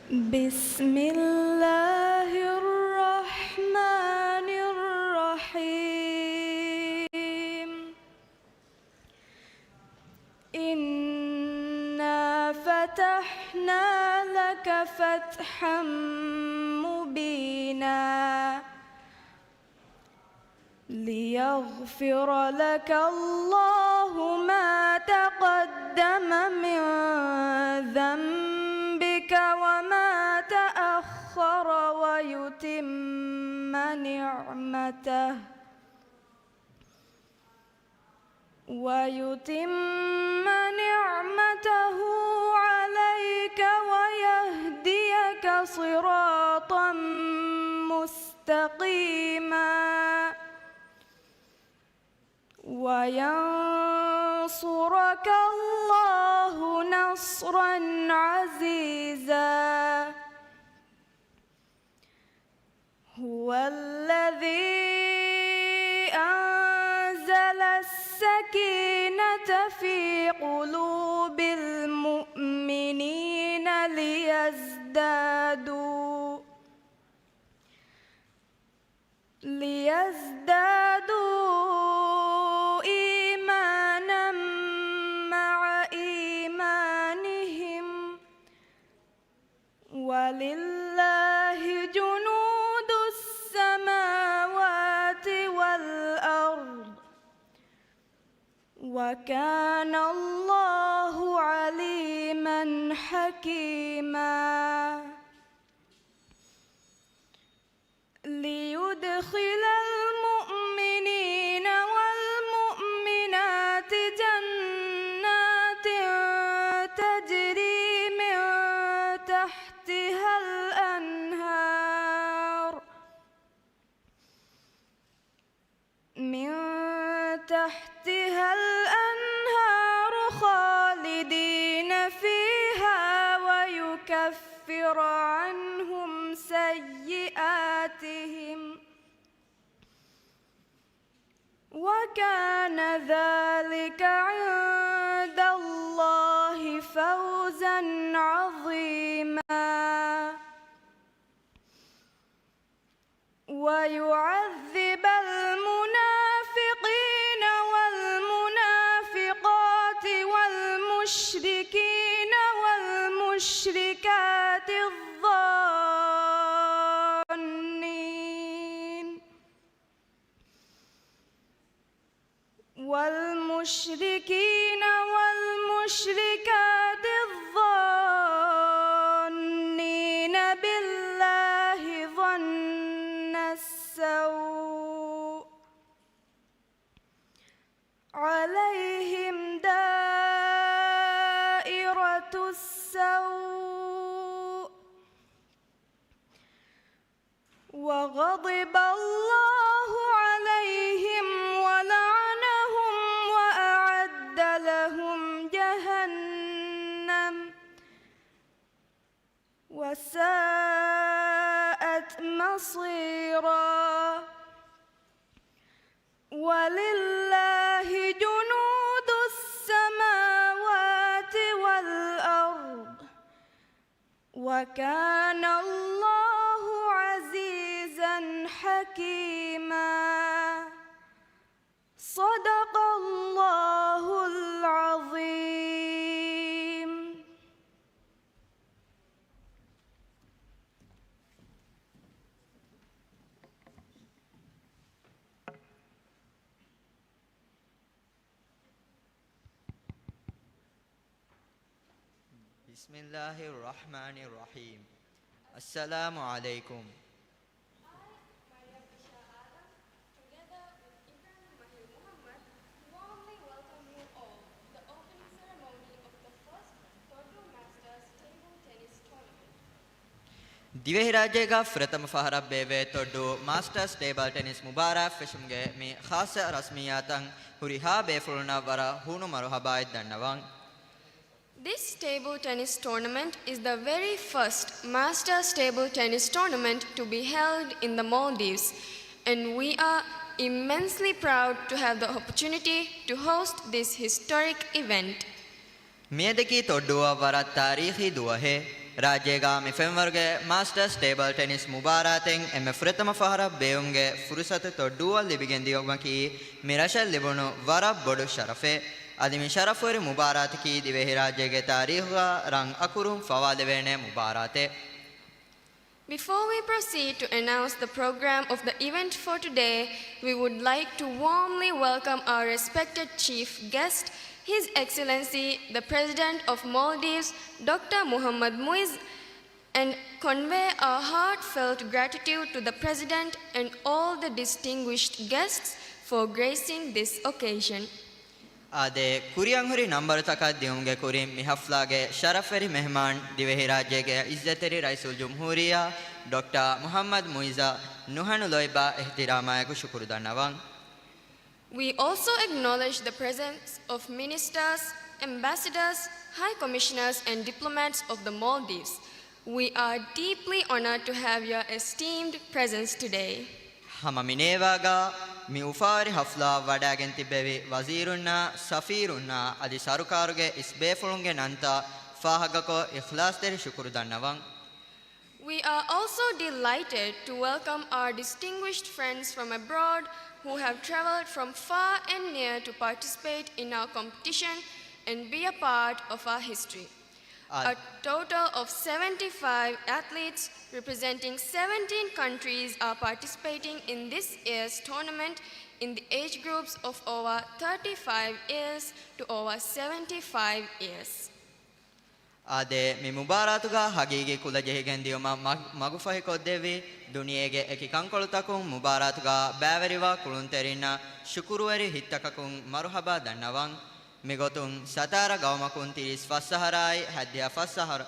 بسم الله الرحمن الرحيم إنا فتحنا لك فتحا مبينا ليغفر لك الله ما تقدم من ذنبك وما تأخر ويتم نعمته عليك ويهديك صراطا مستقيما وينصرك الله نصرا عزيزا هو الذي أنزل السكينة في قلوب المؤمنين ليزدادوا إيمانا مع إيمانهم ولله جنود السماوات والأرض وكان الله عليما حكيما ليدخل المؤمنين والمؤمنات جنات تجري من تحتها الأنهار خالدين فيها ويكفر عنهم سيئاتهم وكان ذلك عند الله فوزا عظيما ويعذب المنافقين والمنافقات والمشركين والمشركات الظانين بالله ظن السوء عليهم دائرة السوء وغضب الله عليهم ولعنهم وأعد لهم جهنم وساءت مصيرا ولله جنود السماوات والأرض وكان الله عزيزا حكيما صدق الله العظيم. بسم الله الرحمن الرحيم. السلام عليكم. දිවෙහි රාජ්‍යයේ ප්‍රථම ෆහරක් බේවේ තොඩු masters table tennis මුබාරක් ෆෙෂුම්ගේ මේ ખાસ රස්මියාතන් හුරිහා බේෆුල්නා වර හුණු මරහබායි දන්නවන්. This table tennis tournament is the very first Masters table tennis tournament to be held in the Maldives, and we are immensely proud to have the opportunity to host this historic event. මේ දෙකී තොඩුව වර තාරීඛී දුවහේ ರಾಜ್ಯಗ ಮಿ ಫೆಂವರ್ಗೆ masters table tennis ಮುಬಾರಾತೆಂಗ್ ಎಮ್ಮೆ ಫ್ರತಮ ಫಹರ ಬೇವುಂಗೆ ಫುರುಸತ್ ತೊಡ್ಡುವಲ್ ಲಿಬಿಗೆಂದಿ ಒಗ್ಮಕಿ ಮಿರಶಲ್ ಲಿಬುಣು ವರ ಬೊಡು ಶರಫೆ ಅದಿಮಿ ಶರಫುರಿ ಮುಬಾರಾತಕಿ ದಿವೆಹಿ ರಾಜ್ಯಗೆ ತಾರೀಖ ರಂಗ್ ಅಕುರುಂ ಫವಾದೆವೇಣೆ ಮುಬಾರಾತೆ. Before we proceed to announce the program of the event for today, we would like to warmly welcome our respected chief guest, His Excellency, the President of Maldives, Dr. Muhammad Muiz, and convey our heartfelt gratitude to the President and all the distinguished guests for gracing this occasion. ಆದೆ ಕುರಿಯಂಹುರಿ number ತಕ ದಿಯುಂಗೆ ಕುರಿ ಮಿಹಫ್ಲಾಗೆ ಶರಫರಿ ಮೆಹಮಾನ್ ದಿವೆಹಿ ರಾಜ್ಯಗೆ ಇಜ್ಜತರಿ ರೈಸುಲ್ ಜುಮ್ಹೂರಿಯಾ ಡಾಕ್ಟರ್ ಮುಹಮ್ಮದ್ ಮುಯಿಜಾ ನುಹನು ಲೊಯ್ಬಾ ಎಹ್ತಿರಾಮಾಯಕು ಶುಕ್ರು ದನ್ನವಂ. We also acknowledge the presence of ministers, ambassadors, high commissioners and diplomats of the Maldives. We are deeply honored to have your esteemed presence today. ಹಮ ಮಿನೇವಾಗ ಮಿ ಉಫಾರಿ ಹಫ್ಲಾ ವಡಾಗೆನ್ ತಿಬ್ಬೆವಿ ವಜೀರುನ್ನ ಸಫೀರುನ್ನ ಅದಿ ಸರುಕಾರುಗೆ ಇಸ್ಬೇಫುಳುಂಗೆ ನಂತ ಫಾಹಗಕೋ ಇಖ್ಲಾಸ್ ತೆರಿ ಶುಕ್ರು ದನ್ನವಂ. We are also delighted to welcome our distinguished friends from abroad who have traveled from far and near to participate in our competition and be a part of our history. A total of 75 athletes representing 17 countries are participating in this year's tournament in the age groups of over 35 years to over 75 years. ಆದೆ ಮಿ ಮುಬಾರಾತುಗ ಹಗೀಗಿ ಕುಲ ಜೆಹಿಗೆಂದಿಯಮ ಮಗುಫಹಿ ಕೊದ್ದೆವಿ ದುನಿಯೆಗೆ ಎಕಿ ಕಂಕೊಳುತಕುಂ ಮುಬಾರಾತುಗ ಬ್ಯಾವೆರಿವಾ ಕುಳುಂತೆರಿನ ಶುಕುರುವರಿ ಹಿತ್ತಕಕುಂ ಮರುಹಬಾ ದನ್ನವಂ. ಮಿಗೊತುಂ Satara ಗೌಮಕುಂ ತಿರಿಸ್ ಫಸ್ಸಹರಾಯಿ ಹದ್ಯ ಫಸ್ಸಹರ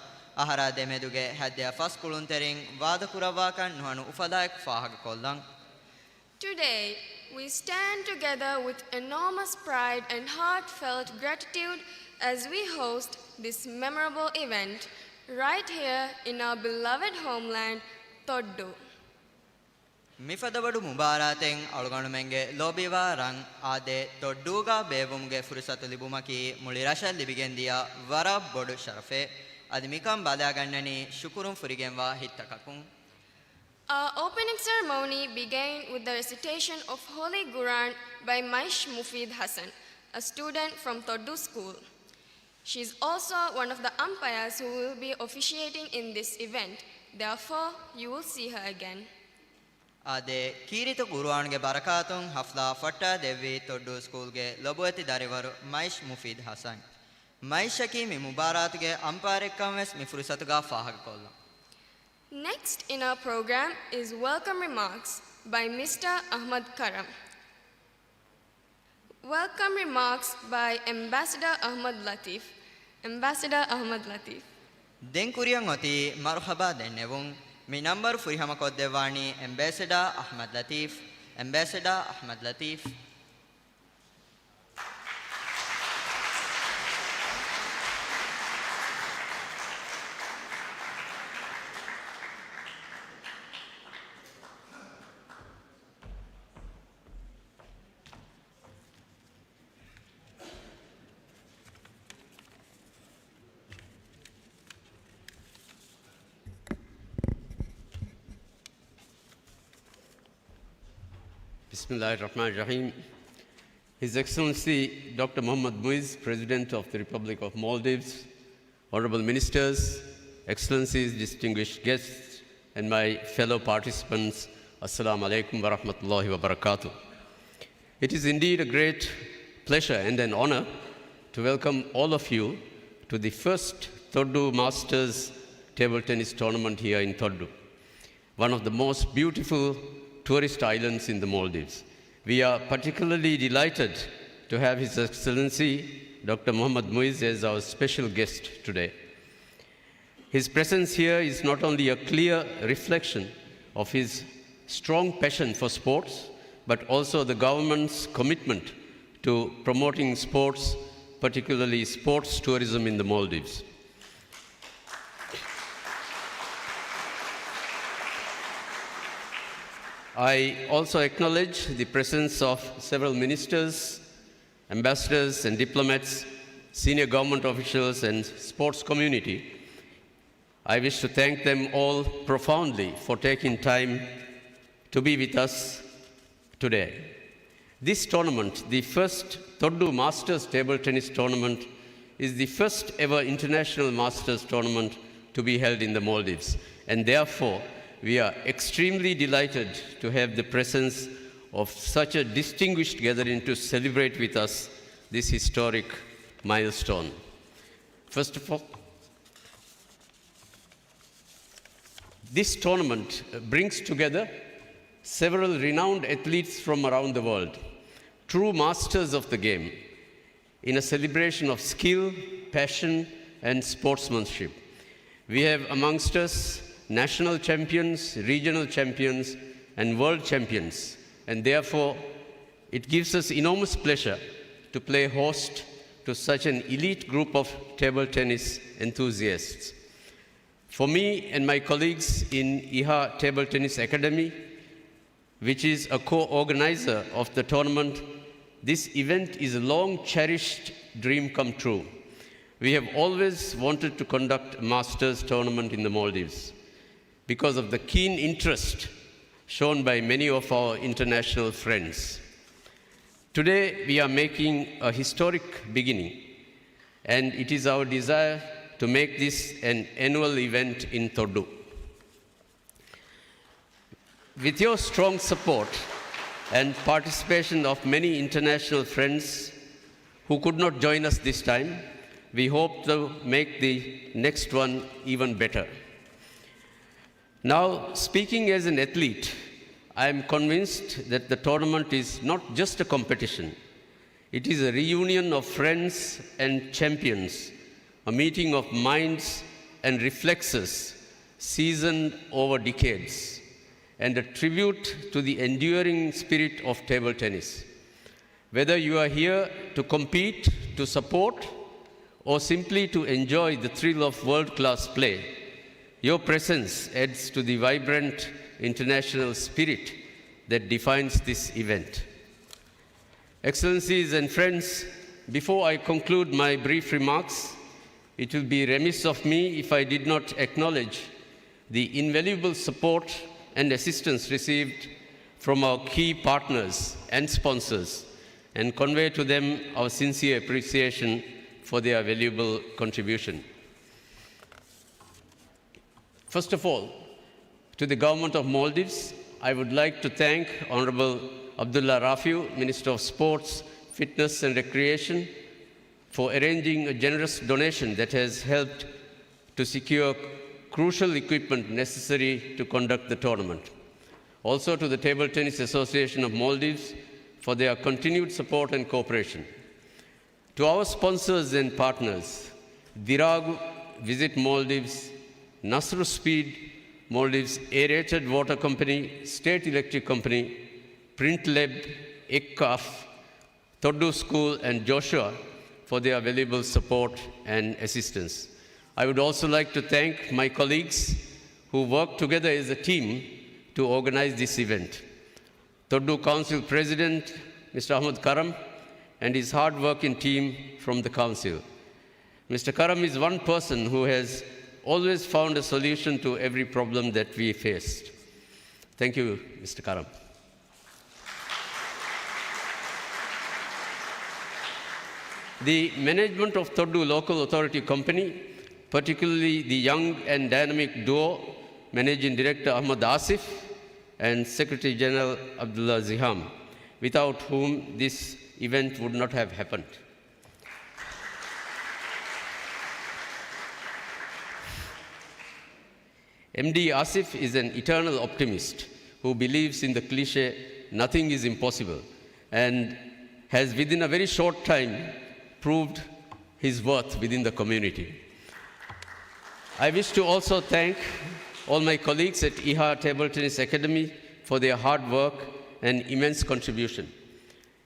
ಅಹರ ದೆಮೆದುಗೆ ಹದ್ಯ ಫಸ್ ಕುಳುಂತೆರಿಂ ವಾದಕುರವಾಕನ್ ನುಹನು ಉಫದಾಯಕ್ ಫಾಹಗ Kollam. Today, we stand together with enormous pride and heartfelt gratitude as we host this memorable event right here in our beloved homeland, Toddu. ಮಿಫದವಡು ಮುಬಾರಾತೆಂ ಅಳುಗಣುಮೆಂಗೆ ಲೋಬಿವಾ ರಂಗ್ ಆದೆ ತೊಡ್ಡೂಗ ಬೇವುಂಗೆ ಫುರುಸತು ಲಿಬುಮಕಿ ಮುಳಿ ರಶಲ್ ಲಿಬಿಗೆಂದಿಯ ವರ ಬೊಡು ಶರಫೆ ಅದಿ ಮಿಕಂ ಬಾದಾಗಣ್ಣನಿ ಶುಕುರುಂ ಫುರಿಗೆಂವಾ ಹಿತ್ತಕಕುಂ. Our opening ceremony began with the recitation of Holy Quran by Maish Mufid Hassan, a student from Toddu school. She is also one of the umpires who will be officiating in this event. Therefore, you will see her again. ಆದೆ ಕೀರಿತ ಗುರುವಾನ್ಗೆ ಬರಕಾತುಂ ಹಫ್ಲಾ ಫಟ್ಟ ದೆವ್ವಿ ತೊಡ್ಡು ಸ್ಕೂಲ್ಗೆ ಲೊಬುವತಿ ದರಿವರು ಮೈಶ್ ಮುಫೀದ್ ಹಸನ್ ಮೈಶಕಿ ಮಿ ಮುಬಾರಾತ್ಗೆ ಅಂಪಾರೆಕ್ಕಂ ವೆಸ್ ಮಿ ಫುರುಸತುಗಾ ಫಾಹಗ ಕೊಲ್ಲ. Next in our program is welcome remarks by Mr. Ahmad Karam. Welcome remarks by Ambassador Ahmad Latif. Ambassador Ahmad Latif. ದೆನ್ ಕುರಿಯಂ ಒತಿ ಮರ್ಹಬಾ ದೆನ್ನೆವುಂ ಮಿ number ಫುರಿಹಮ ಕೊದ್ದೆವಾಣಿ ambassador Ahmad Latif. Ambassador Ahmad Latif. Bismillahirrahmanirrahim. His Excellency Dr. Muhammad Muiz, President of the Republic of Maldives, Honorable Ministers, Excellencies, distinguished guests, and my fellow participants, Assalamu alaikum wa rahmatullahi wa barakatuh. It is indeed a great pleasure and an honor to welcome all of you to the first Toddu Masters Table Tennis Tournament here in Toddu, one of the most beautiful tourist islands in the Maldives. We are particularly delighted to have His Excellency Dr. Muhammad Muiz as our special guest today. His presence here is not only a clear reflection of his strong passion for sports, but also the government's commitment to promoting sports, particularly sports tourism in the Maldives. I also acknowledge the presence of several ministers, ambassadors and diplomats, senior government officials and sports community. I wish to thank them all profoundly for taking time to be with us today. This tournament, the first Toddu Masters Table Tennis Tournament, is the first ever international Masters tournament to be held in the Maldives. And therefore, we are extremely delighted to have the presence of such a distinguished gathering to celebrate with us this historic milestone. First of all, this tournament brings together several renowned athletes from around the world, true masters of the game, in a celebration of skill, passion, and sportsmanship. We have amongst us national champions, regional champions, and world champions, and therefore it gives us enormous pleasure to play host to such an elite group of table tennis enthusiasts. For me and my colleagues in IHA Table Tennis Academy, which is a co-organizer of the tournament, this event is a long-cherished dream come true. We have always wanted to conduct a Masters tournament in the Maldives because of the keen interest shown by many of our international friends. Today, we are making a historic beginning, and it is our desire to make this an annual event in Toddu. With your strong support and participation of many international friends who could not join us this time, we hope to make the next one even better. Now, speaking as an athlete, I am convinced that the tournament is not just a competition. It is a reunion of friends and champions, a meeting of minds and reflexes seasoned over decades, and a tribute to the enduring spirit of table tennis. Whether you are here to compete, to support, or simply to enjoy the thrill of world-class play, your presence adds to the vibrant international spirit that defines this event. Excellencies and friends, before I conclude my brief remarks, it will be remiss of me if I did not acknowledge the invaluable support and assistance received from our key partners and sponsors, and convey to them our sincere appreciation for their valuable contribution. First of all, to the Government of Maldives, I would like to thank Honorable Abdullah Rafiu, Minister of Sports, Fitness and Recreation, for arranging a generous donation that has helped to secure crucial equipment necessary to conduct the tournament. Also to the Table Tennis Association of Maldives for their continued support and cooperation. To our sponsors and partners, Diragu, Visit Maldives, Nasru Speed, Maldives Aerated Water Company, State Electric Company, Print Lab, ECCAF, Toddu School, and Joshua for their valuable support and assistance. I would also like to thank my colleagues who worked together as a team to organize this event. Toddu Council President, Mr. Ahmad Karam, and his hard-working team from the Council. Mr. Karam is one person who has always found a solution to every problem that we faced. Thank you, Mr. Karam. The management of Toddu Local Authority Company, particularly the young and dynamic duo, Managing Director Ahmad Asif and Secretary General Abdullah Ziham, without whom this event would not have happened. MD Asif is an eternal optimist who believes in the cliche, nothing is impossible, and has within a very short time proved his worth within the community. I wish to also thank all my colleagues at IHA Table Tennis Academy for their hard work and immense contribution.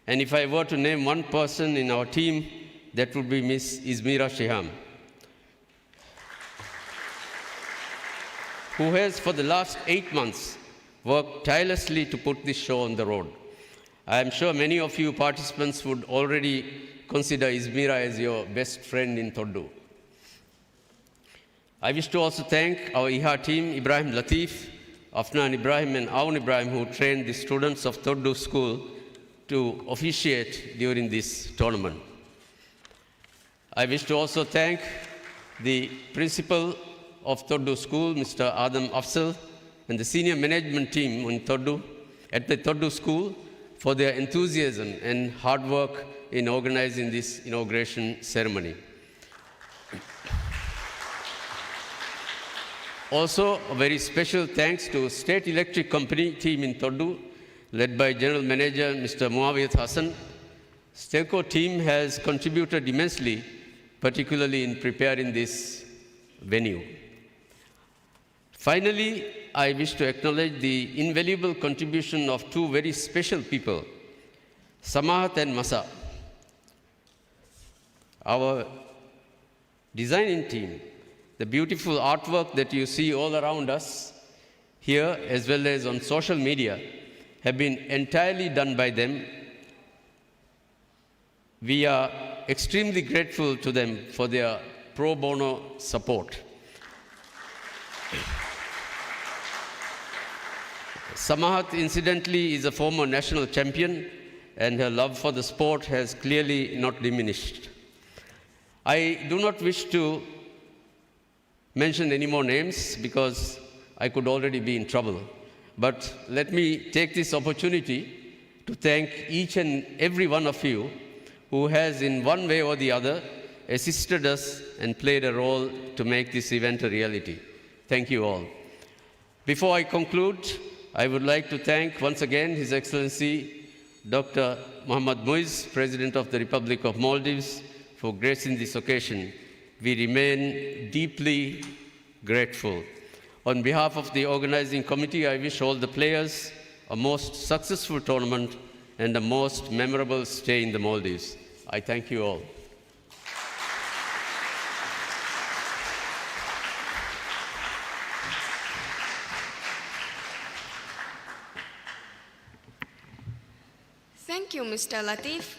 And if I were to name one person in our team, that would be Miss Izmira Shiham, who has for the last 8 months worked tirelessly to put this show on the road. I am sure many of you participants would already consider Izmira as your best friend in Toddu. I wish to also thank our IHA team, Ibrahim Latif, Afnan Ibrahim and Aoun Ibrahim, who trained the students of Toddu School to officiate during this tournament. I wish to also thank the principal of Toddu School, Mr. Adam Afzal, and the senior management team at the Toddu School for their enthusiasm and hard work in organizing this inauguration ceremony. Also, a very special thanks to State Electric Company team in Toddu, led by General Manager Mr. Muawiyat Hassan. STELCO team has contributed immensely, particularly in preparing this venue. Finally, I wish to acknowledge the invaluable contribution of two very special people, Samahat and Masa. Our designing team, the beautiful artwork that you see all around us here as well as on social media have been entirely done by them. We are extremely grateful to them for their pro bono support. Samahat, incidentally, is a former national champion, and her love for the sport has clearly not diminished. I do not wish to mention any more names because I could already be in trouble. But let me take this opportunity to thank each and every one of you who has in one way or the other assisted us and played a role to make this event a reality. Thank you all. Before I conclude, I would like to thank once again His Excellency Dr. Mohammad Muiz, President of the Republic of Maldives, for gracing this occasion. We remain deeply grateful. On behalf of the organizing committee, I wish all the players a most successful tournament and a most memorable stay in the Maldives. I thank you all. Thank you, Mr. Latif.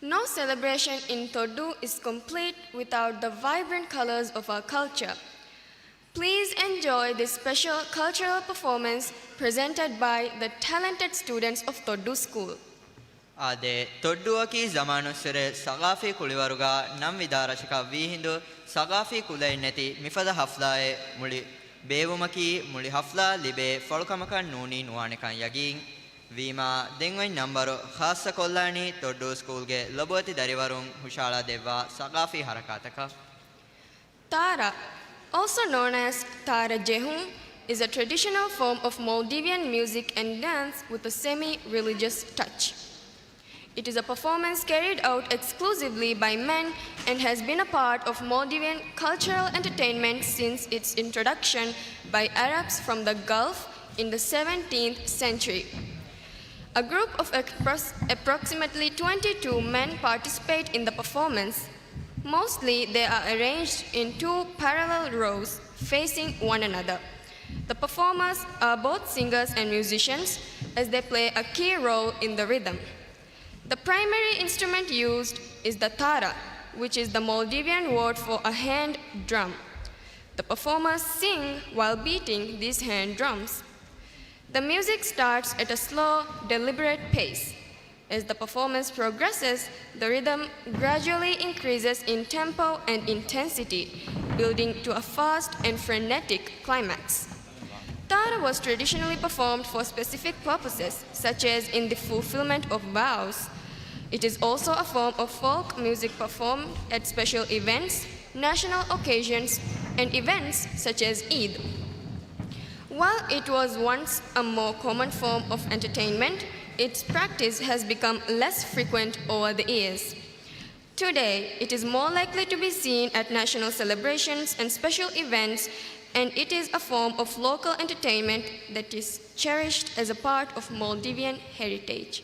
No celebration in Toddu is complete without the vibrant colors of our culture. Please enjoy this special cultural performance presented by the talented students of Toddu School. Ade Todduaki Zamanussere Sagafi Kulivaruga Nam Vidarashika Vihindu Sagafi Kulai Neti Mifada Haflae Muli Bewumaki Muli Hafla Libe Folkamaka Nuni Nuanekan Yaging Vima Dengway number Khasa Kolani Toddu School Ge Loboti Darivarung Hushala Deva Sagafi Harakataka. Tara, also known as Tara Jehum, is a traditional form of Maldivian music and dance with a semi-religious touch. It is a performance carried out exclusively by men and has been a part of Maldivian cultural entertainment since its introduction by Arabs from the Gulf in the 17th century. A group of approximately 22 men participate in the performance. Mostly, they are arranged in two parallel rows facing one another. The performers are both singers and musicians as they play a key role in the rhythm. The primary instrument used is the tara, which is the Maldivian word for a hand drum. The performers sing while beating these hand drums. The music starts at a slow, deliberate pace. As the performance progresses, the rhythm gradually increases in tempo and intensity, building to a fast and frenetic climax. Tara was traditionally performed for specific purposes, such as in the fulfillment of vows. It is also a form of folk music performed at special events, national occasions, and events such as Eid. While it was once a more common form of entertainment, its practice has become less frequent over the years. Today, it is more likely to be seen at national celebrations and special events, and it is a form of local entertainment that is cherished as a part of Maldivian heritage.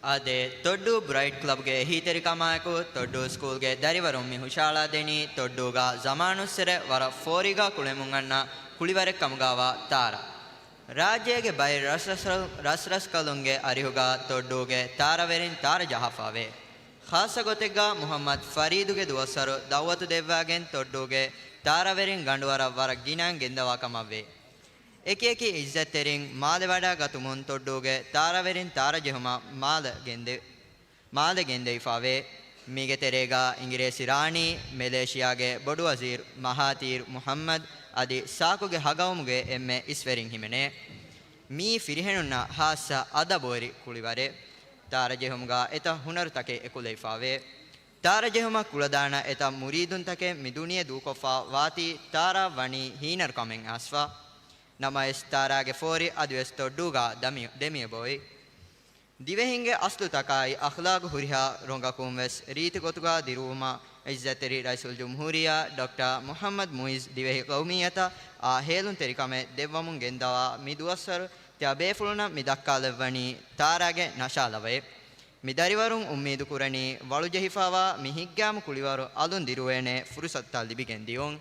Ade Toddu Bright Club ge hiteri kamayaku Toddu School ge darivarum mi hushala deni Toddu ga zamanussere wara foriga kulemunganna kuliware kamgawa Tara. Rajyege bay rasras kalunge arihuga Toddu ge Tara verin Tara jahafave. Khasa gotega Muhammad Faridu ge duwasaru dawatu devwagen Toddu ge තාරවරින් ගඬවර වර ගිනන් ගෙන්දවා කමවේ එකේකි ඉස්සතෙරින් මාද වඩා ගතුමුන් තොඩ්ඩෝගේ තාරවරින් තාරජෙහුම මාද ගෙන්දෙයිෆාවේ මීගේ තෙරේගා ඉංග්‍රීසි රාණි මැලේසියාගේ බොඩු වසීර් මහාතීර් මුහම්මද් අදි සාකුගේ හගවමුගේ එම්මේ ඉස්වරින් හිමනේ මී ෆිරිහෙනුන්න හාස්සා අදබෝරි කුලිවරේ තාරජෙහුම්ගා එත හුනර් තකේ එකුලෙයිෆාවේ තාරජෙහුම කුලදාන එත මුරීදුන් තකේ මිදුනිය දූකොෆා වාති තාරා වණි හීනර් කමෙන් ආස්වා නමයිස් තාරාගේ ෆෝරි අදවස් තොඩ්ඩුගා දෙමිය බොයි දිවෙහින්ගේ අස්ලු තකයි අඛලාග හුරිහා රොංගකුම් වෙස් රීති ගොතුගා දිරුමා ඉස්සතෙරි රයිසුල් ජම්හූරියා doctor Muhammad මුයිස් Dhivehi කෞමියත හේලුන් තෙරිකමේ දෙවමුන් ගෙන්දවා මිදුවස්සර ත්‍යාබේෆුලුන මිදක්කා ලෙවණි තාරාගේ නශාලවේ මිදරිවරුන් උම්මීදු කුරණි වලු ජෙහිෆාවා මිහිග්ගාම කුලිවරු අලුන් දිරුවේනේ ෆුරුසත්තා ලිබිගෙන්දියොන්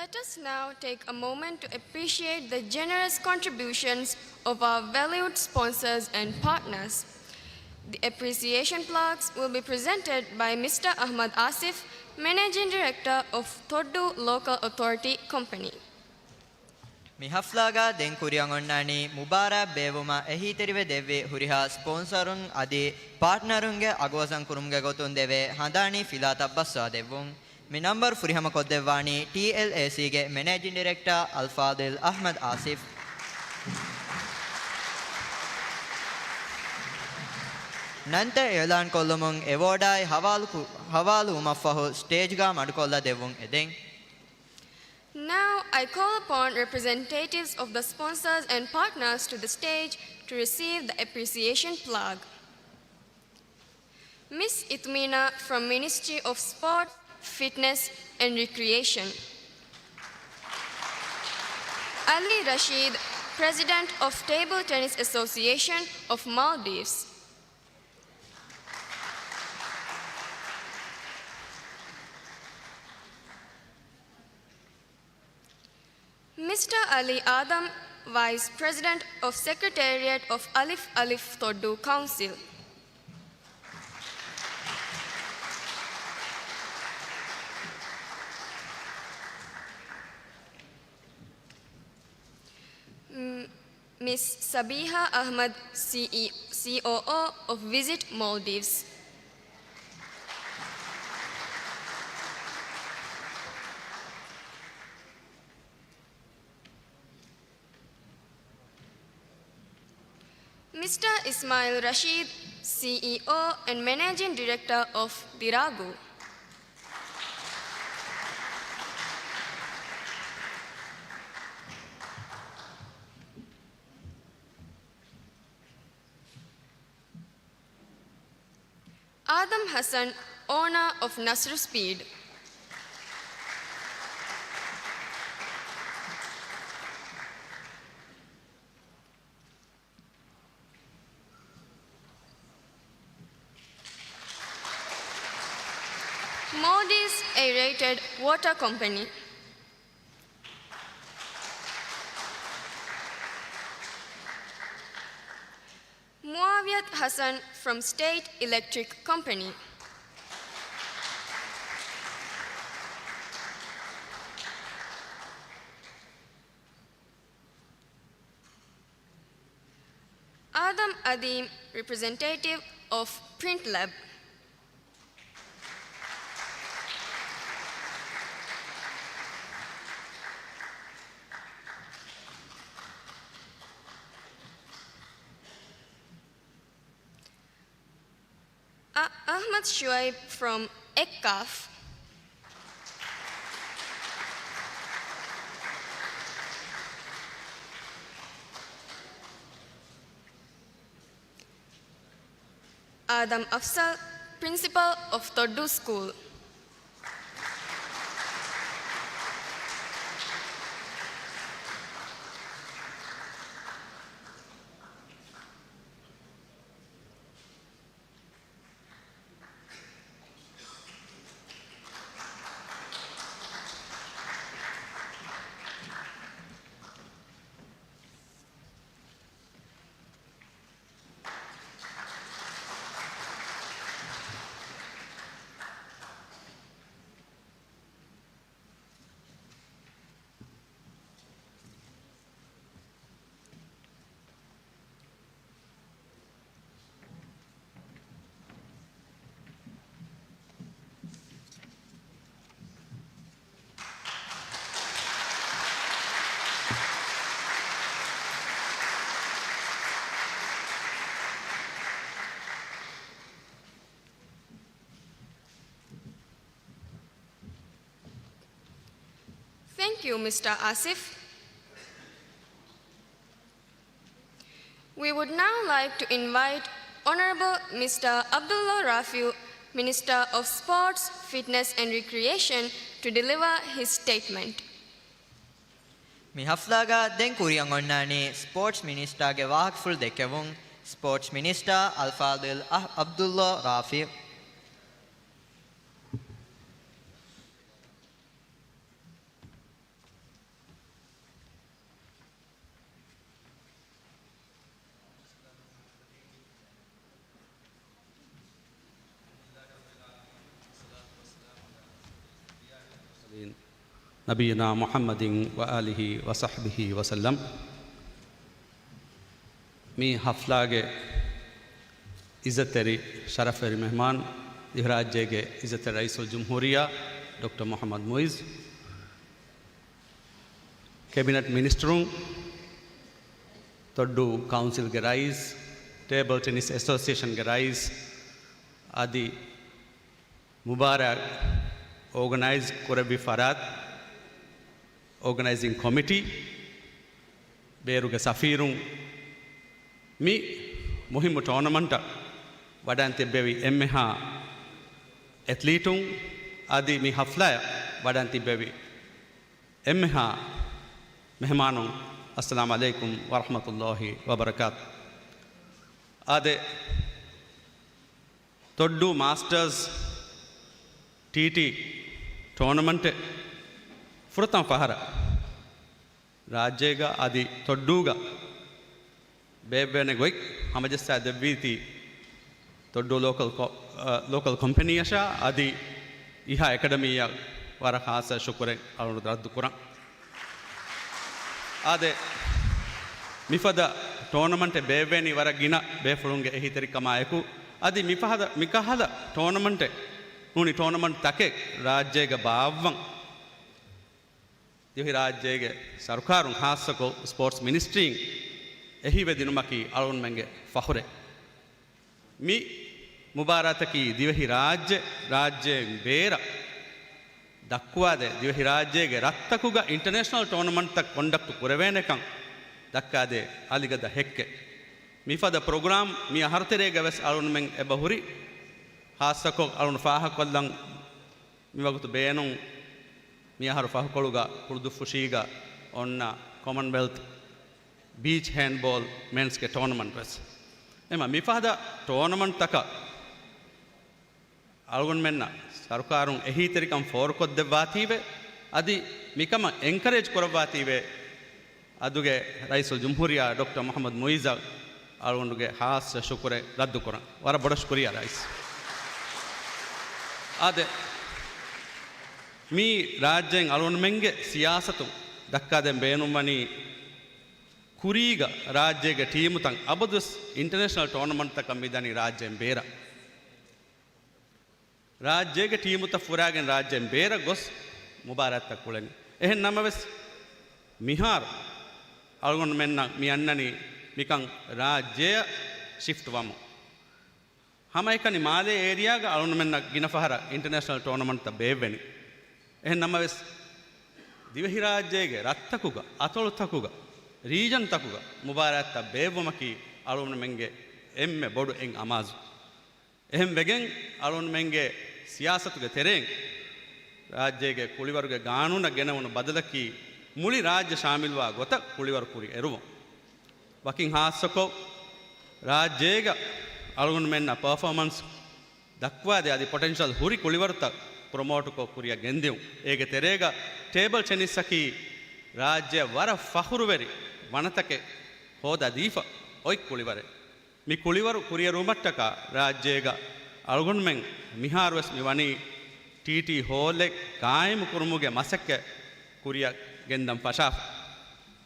Let us now take a moment to appreciate the generous contributions of our valued sponsors and partners. The appreciation plaques will be presented by Mr. Ahmad Asif, Managing Director of Toddu Local Authority Company. Mi haflaga den kuriyang onnani mubarak bewuma ehi terive devve huriha sponsorun adi partnerunge agwasan kurumge gotun deve handani filata bassa devun mi number furihama koddevani TLAC ge Managing Director Alfadil Ahmad Asif Nante elan kollumun awardai havalu umaffahu stage ga madukolla devun eden Now I call upon representatives of the sponsors and partners to the stage to receive the appreciation plaque. Ms. Itmina from Ministry of Sport, Fitness and Recreation. Ali Rashid, President of Table Tennis Association of Maldives. Mr. Ali Adam, Vice President of Secretariat of Alif Alif Toddu Council. Ms. Sabiha Ahmad, COO of Visit Maldives. Mr. Ismail Rashid, CEO and Managing Director of Diragu. Adam Hassan, owner of Nasru Speed. Maldives Aerated Water Company. Muawiyat Hassan from State Electric Company. Adam Adim, representative of Print Lab. Ahmad Shuaib from ECCAF. Adam Afsal, Principal of Toddu School. Thank you, Mr. Asif. We would now like to invite Honorable Mr. Abdullah Rafiu, Minister of Sports, Fitness and Recreation, to deliver his statement. Mi haflaga den kuriyang onnani Sports Minister ge wahakful dekevun Sports Minister Alfadil Abdullah Rafi نبينا محمد وآله وصحبه وسلم می حفلاගේ ඉزتری شرفری مهمان ඉහරාජ්‍යයේ ඉزت رئيس الجمهورية doctor Mohammed මොයිස් cabinet मिनिस्टरों तोड्डू council के rise table tennis association के rise आदि मुबारक organise Korbi फरात organising committee बेरु के सफीरुं मी मुहिम tournament वडांते बेवी एम्मेहा एथलीटुं आदि मी हफ्ला वडांती बेवी एम्मेहा मेहमानों अस्सलाम वालेकुम वरहमतुल्लाहि वबरकात आदे तोड्डू मास्टर्स टीटी टूर्नामेंट फुरता फहर राज्यगा आदि तोड्डूगा बेबेने गोई हमजस्ता देवीती तोड्डू लोकल कंपनी अशा आदि इहा एकेडमिया वर खास शुक्र अरुणुद्रा आदे मिफद टूर्नामेंट बेवेनी वर गिना बेफुलुंगे एहितरी कमायकु आदि मिकहद टूर्नामेंट नूनी टूर्नामेंट तके राज्यगे बावं दिवि राज्यगे सरकारुं खासको स्पोर्ट्स मिनिस्ट्री एहिवे दिनुमकी अरुण मेंगे फखुरे मी मुबारतकी दिवि राज्य बेरा दक्वादे दिवि राज्यगे रत्तकुगा इंटरनेशनल टूर्नामेंट तक कंडक्ट कुरवेनेकं दक्कादे अलिगद हेक्के मिफद प्रोग्राम मी हरतेरेगे वेस अरुण मेंग एबहुरी हासको अरुण फाह कोल्लं मिवगतु बेनुं मी हर फाह कोलुगा कुर्दु फुशीगा ओन्ना कॉमनवेल्थ बीच हैंडबॉल मेंस के टूर्नामेंट वेस एमा मिफद टूर्नामेंट तक अरुण मेन्ना सरकारुं एही तरीकं फोरको देवातीवे अदि मिकम एनकरेज करवातीवे अदुगे रईसुल जुम्हूरिया डॉक्टर मोहम्मद मोइज़ अरुणुगे हास शुक्रे रद्दु कुरं वर बड़ शुक्रिया रईस आदे मी राज्यं अरुण मेंगे सियासतु दक्कादे बेनुमनी कुरीग राज्यगे टीमु तंग अबदुस इंटरनेशनल टूर्नामेंट तक मिदनी राज्यं बेरा राज्यगे टीमु त फुरागे राज्यं बेरा गोस मुबारक तक कुलेनी एहन नमवेस मिहार अरुण मेन्ना मी अन्ननी मिकं राज्य शिफ्ट वामु हम एकनी माले एरिया गा अरुण मेन्ना गिनफहर इंटरनेशनल टूर्नामेंट त बेवेनी एहन नमवेस दिवहि राज्यगे रत्तकुगा अतोलुतकुगा रीजन तकुगा मुबारक त बेवमकी अरुण मेंगे एम्मे बोडु एं अमाजु එහෙම වෙගෙන් අරුන් මෙන්ගේ සියාසතුගේ තෙරෙන් රාජ්‍යයේ කුලිවරුගේ ගානුන ගෙනවුණු බදලකී මුලි රාජ්‍ය ශාමිල්වා ගොත කුලිවරු කුරි එරුව වකින් හාස්සකෝ රාජ්‍යයේ අරුන් මෙන්න පර්ෆෝමන්ස් දක්වා දේ আদি පොටෙන්ෂල් හුරි කුලිවරුත ප්‍රොමෝට් කෝ කුරිය ගෙන්දෙව් ඒගේ තෙරේග ටේබල් ටෙනිස් සකී රාජ්‍ය වර ෆහුරු වෙරි වනතකේ හොදා දීෆ ඔයි කුලිවරේ मी कुलिवरु कुरिय रूमट्टक राज्येग अळगुण मेंग मिहारवस मिवनी टीटी होले कायम कुरुमुगे मसक्के कुरिय गेंदम पशा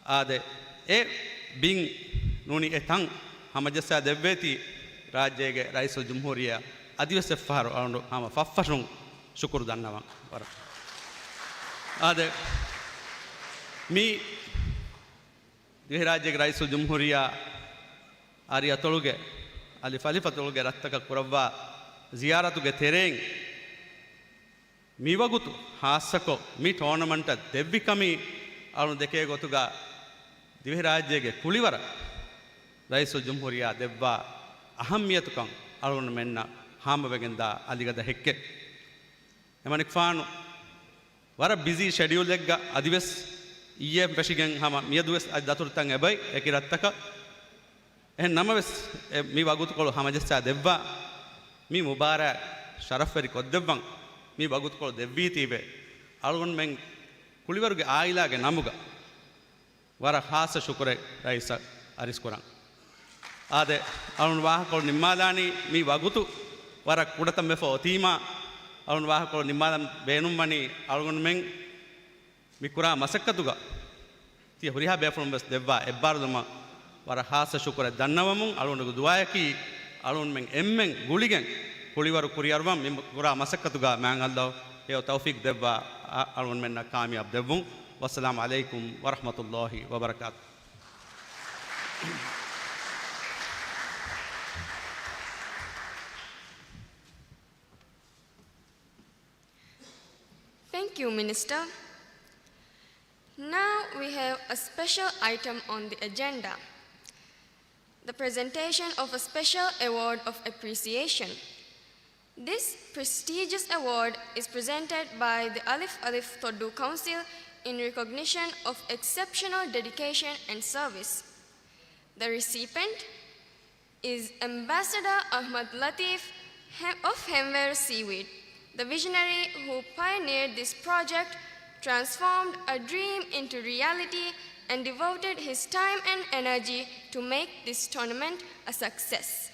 आदे ए बिंग नूनी ए तंग हमजसा देवेती राज्येगे रईसुल जुम्हूरिया अदिवस फहर अरुंडु हम फफशुं शुक्र दन्नवा वर आदे मी दिवि राज्येगे रईसुल जुम्हूरिया आरी अतोलुगे अलिफ अलिफ अतोलुगे रत्तक कुरव्वा ज़ियारतुगे तेरें मीवगुतु हासको मी टूर्नामेंट देव्विकमी अरुण देके गोतुगा दिवि राज्यगे कुलिवर रईसुल जुम्हूरिया देव्वा अहम्यतुकं अरुण मेन्न हामवेगिंदा अलिगद हेक्के एमनिक फानु वर बिजी शेड्यूल लेग्गा अदिवेस ईए पेशिगें हम मियदुवेस दतुरतंग एबै एकी रत्तक එහෙන් නමවස් මේ වගුතුකොළ හමජස්සා දෙව්වා මේ මුබාරක් ශරෆ්වරි කොද්දෙව්වන් මේ වගුතුකොළ දෙව්වී තීවේ අලුන් මෙන් කුලිවරුගේ ආයිලාගේ නමුග වර ખાસ ಶುಕ್ರೆ ರೈಸ ಅರಿಸ್ಕೊರಂ ಆದೆ ಅಲುನ್ ವಾಹಕೊළ ನಿಮ್ಮಾದಾನಿ ಮೀ ವಗುತು ವರ ಕುಡತಂ ಮೆಫೋ ತೀಮಾ ಅಲುನ್ ವಾಹಕೊළ ನಿಮ್ಮಾದಂ ಬೇನುಮ್ಮನಿ ಅಲುನ್ men mikura masakkatuga tiya huriha befrum bes devwa ebbarduma wara hasa shukura dannavamun alundu duayaki alun men emmen guligen kuliwaru kuriyarwam mikura masakkatuga man allah yo tawfik devwa alun menna kamyab devvun wassalamu alaikum wa rahmatullahi wa barakatuh. Thank you, Minister. Now we have a special item on the agenda, the presentation of a special award of appreciation. This prestigious award is presented by the Alif Alif Toddu Council in recognition of exceptional dedication and service. The recipient is Ambassador Ahmad Latif of Hemwer Seaweed, the visionary who pioneered this project, transformed a dream into reality, and devoted his time and energy to make this tournament a success.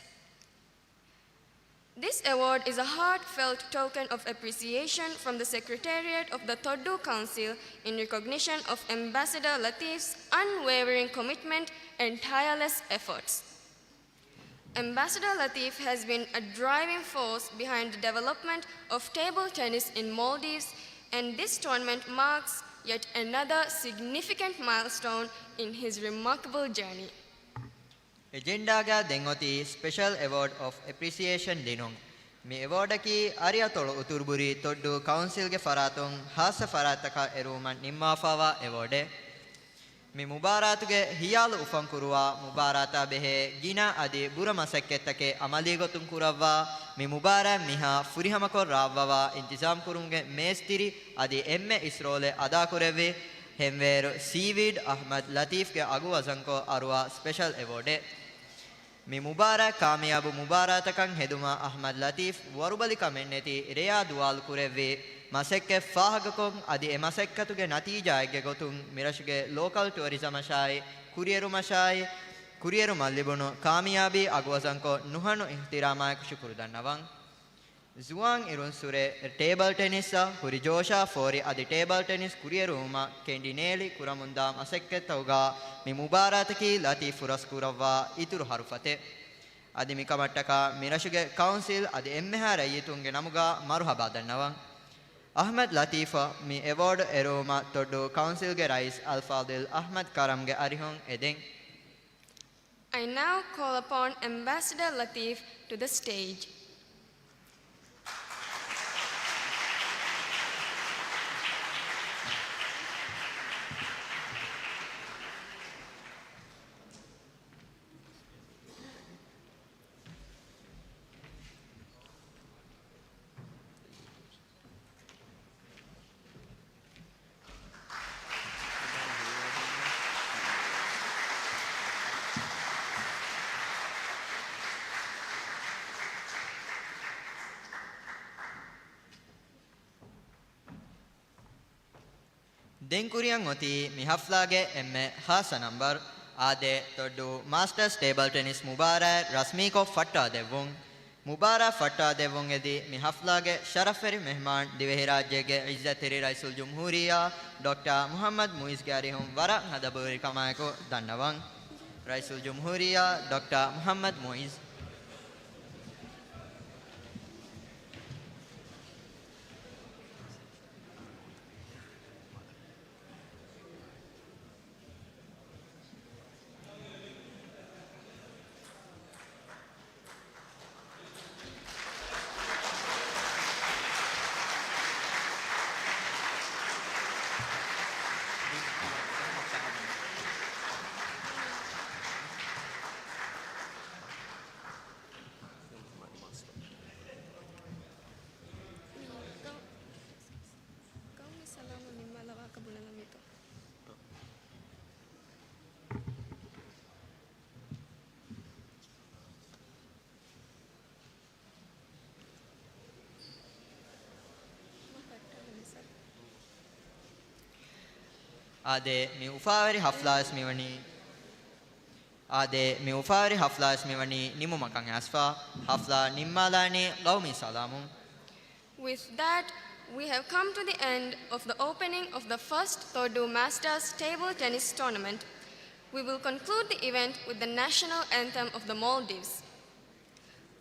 This award is a heartfelt token of appreciation from the Secretariat of the Toddu Council in recognition of Ambassador Latif's unwavering commitment and tireless efforts. Ambassador Latif has been a driving force behind the development of table tennis in Maldives, and this tournament marks yet another significant milestone in his remarkable journey. Agenda ga dengoti special award of appreciation dinung. Mi award ki Arya Tolo Uturburi Toddu Council ge faratung hasa farataka eruman nimmafawa award. Mi mubaratuge hiyalu ufankuruwa mubarata behe gina adi bura masakketake amali gotun kurawwa mi mubara miha furihamakor rawwa intizam kurunge mestiri adi emme isrole ada kurevi hemweru Seaweed Ahmad Latif ge agu wazanko arwa special award mi mubara kamiyabu mubaratakan heduma Ahmad Latif warubali kamenneti reya dual kurevi masekke fahagakon adi e masekkatuge natijayge gotun mirashuge local tourism ashai kurieru mallibunu kamiyabi agwasanko nuhanu ihtiramayak shukuru dannawan zuwan irun sure table tennis huri josha fori adi table tennis kurieru ma kendineli kuramunda masekketauga mi mubarataki latif furaskurawwa ituru harufate adi mikamattaka mirashuge council adi emmeha rayitunge namuga maruhaba dannawan Ahmad Latifa mi award eroma Toddu Council ge Rais Alfadil Ahmad Karam ge arihon edeng. I now call upon Ambassador Latif to the stage. Denkuriyan oti mi haflage emme hasa number ade Toddu Masters Table Tennis Mubara Rasmiko Fatta devun Mubara Fatta devun edi mi haflage sharaferi mehman divehi rajyege Izzatiri Raisul Jumhuriya Dr. Muhammad Muiz garihum wara hadaburi kamayako dannawan Raisul Jumhuriya Dr. Muhammad Muiz ade mi ufawari hafla ismiwani nimu makan asfa hafla nimmalani lawmi salamun. With that, we have come to the end of the opening of the first Thodu Masters Table Tennis Tournament. We will conclude the event with the national anthem of the Maldives.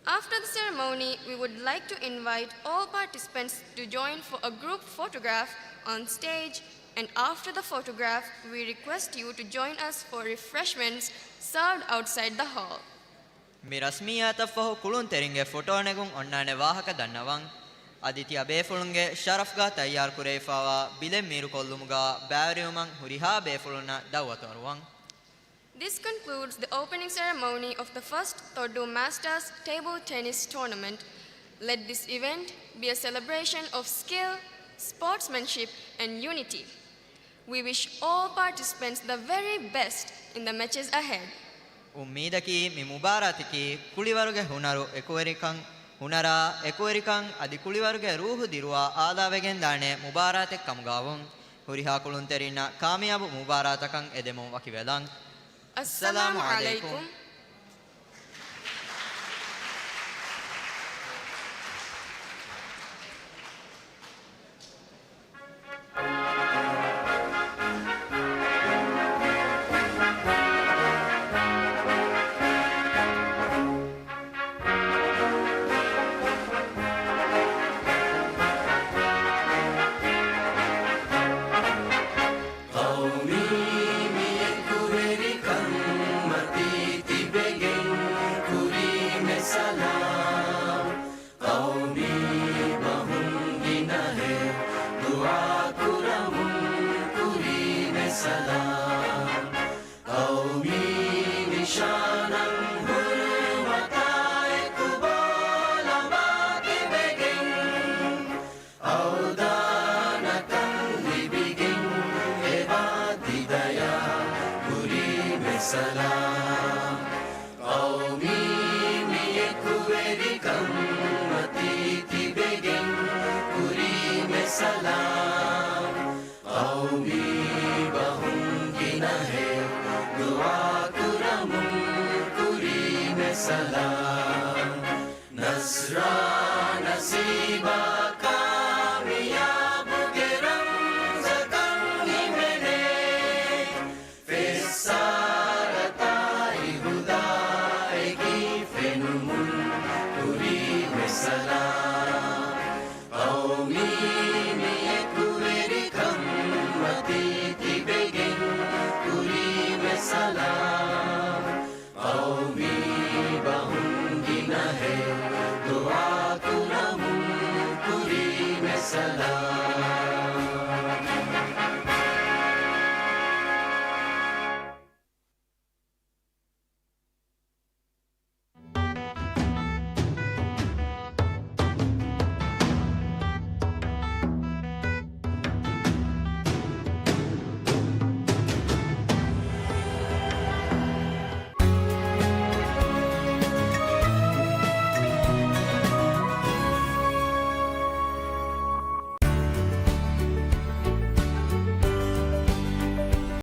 After the ceremony, we would like to invite all participants to join for a group photograph on stage, and after the photograph, we request you to join us for refreshments served outside the hall. Mi rasmiyata fahu kulun teringe photo negun onnane wahaka dannawan aditya befulunge sharafga tayyar kureifawa bile miru kollumuga bæriumang huriha befulunna dawwatoruwan. This concludes the opening ceremony of the first Thodu Masters Table Tennis Tournament. Let this event be a celebration of skill, sportsmanship, and unity. We wish all participants the very best in the matches ahead. Ummidaki mi mubaratiki kuliwaruge hunaru ekuwerikan hunara ekuwerikan adi kuliwaruge ruhu dirwa aadavegen dane mubaratek kamgawun huriha kulun terinna kamiyabu mubaratakan edemu wakivedan. Assalamu alaikum. Salam, Nasra, Nasiba.